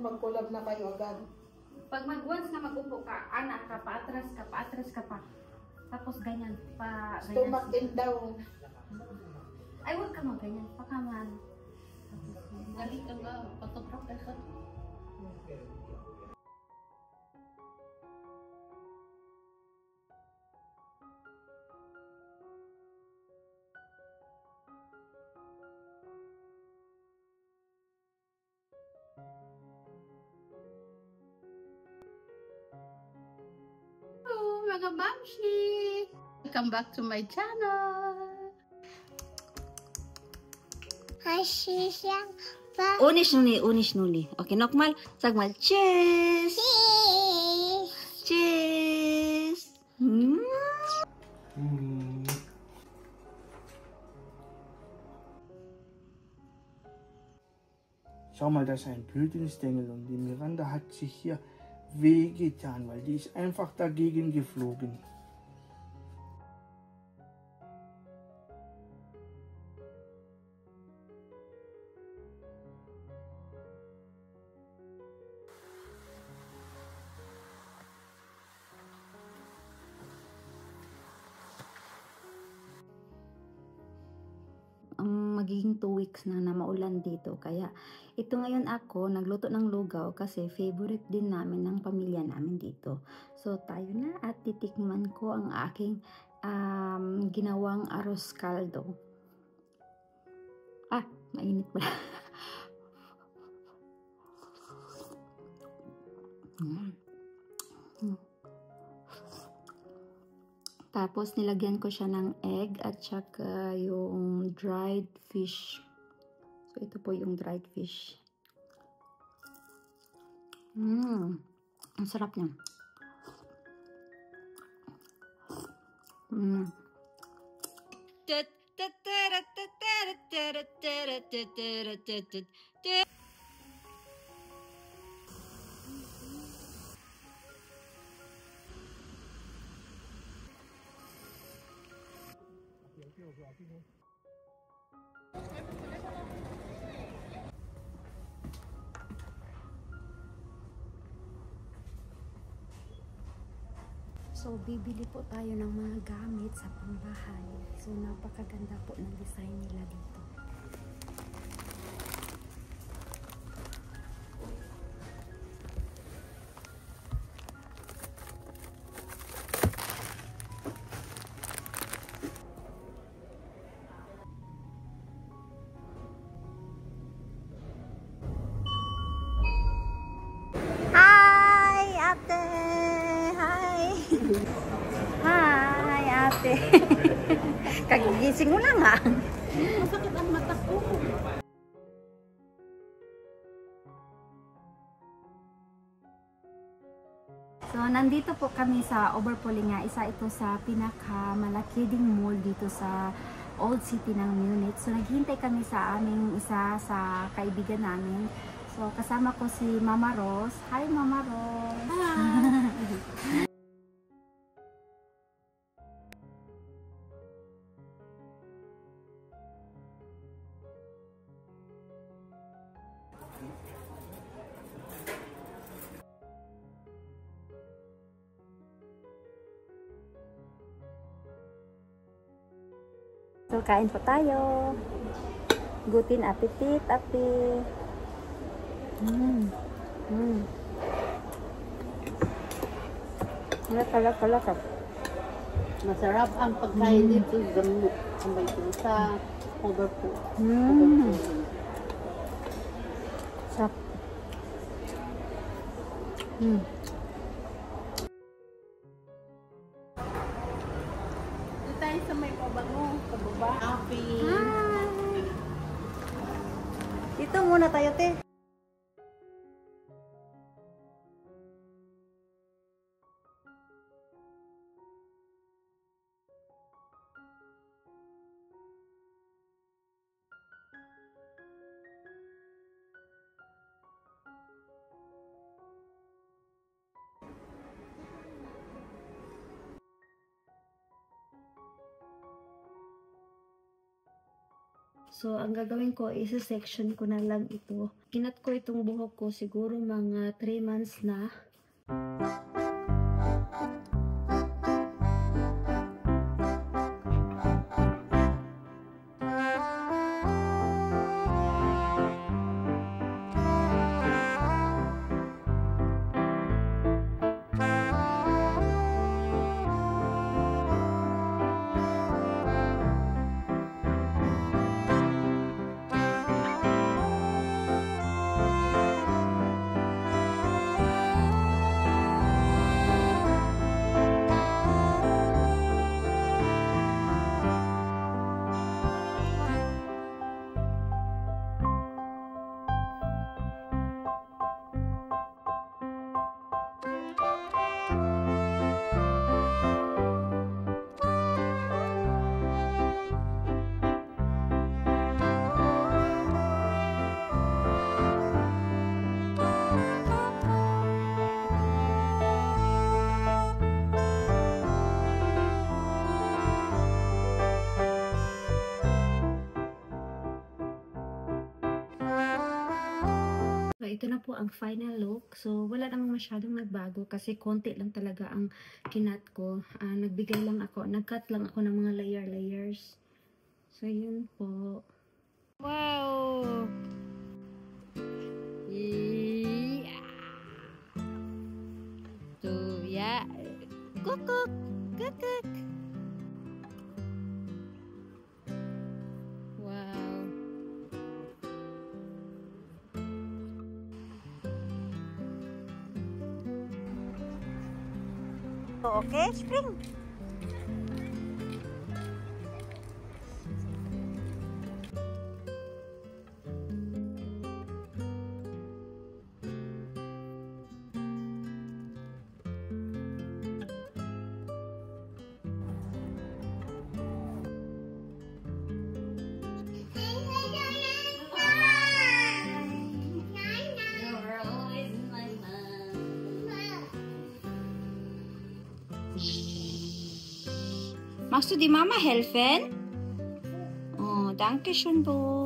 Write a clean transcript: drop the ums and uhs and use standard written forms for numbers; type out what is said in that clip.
mag-collab na kayo agad? Pag once na mag-upo ka, anak ka, paatras ka pa. Tapos ganyan pa. Stomach and down. Ay, huwag ka ganyan. Pakaman. Galing ka nga, photographer ka. Hello mga mamshi! Welcome back to my channel! Unish nuli. Okay, Nokmal, sagmal, cheers! Cheers! Schau mal, das ist ein Blütenstängel und die Miranda hat sich hier wehgetan, weil die ist einfach dagegen geflogen. Magiging 2 weeks na maulan dito. Kaya ito ngayon ako nagluto ng lugaw kasi favorite din namin ng pamilya namin dito. So tayo na at titikman ko ang aking ginawang arroz caldo. Mainit pala. Tapos nilagyan ko siya ng egg at saka yung dried fish. So ito po yung dried fish. Ang sarap niya. So, bibili po tayo ng mga gamit sa pambahay. So, napakaganda po ng design nila dito. Hi, ate! Hi, ate. Kagigising mo lang ha. Masakit ang mata ko. So, nandito po kami sa Oberpollinga. Isa ito sa pinakamalaki ding mall dito sa Old City ng Munich. So, naghihintay kami sa aming isa sa kaibigan namin. So, kasama ko si Mama Rose. Hi, Mama Rose! Hi! So, kain po tayo. Gutin appetit, api. Kalak. Masarap ang pagkain dito. Gamot. Ang ito sa overpool. Sarap. Dito tayo sa may pabango. Pababa. Happy. Dito muna tayo, te. So, ang gagawin ko, isa-section ko na lang ito. Kinat ko itong buhok ko siguro mga 3 months na. So, ito na po ang final look. So, wala namang masyadong nagbago kasi konti lang talaga ang kinat ko. Nagbigay lang ako, nag-cut lang ako ng mga layers. So, yun po. Wow! Yeah! So, yeah. Kukuk! Kukuk! Wow! Okay, spring. Magst du die Mama helfen? Oh, danke schön, Bo.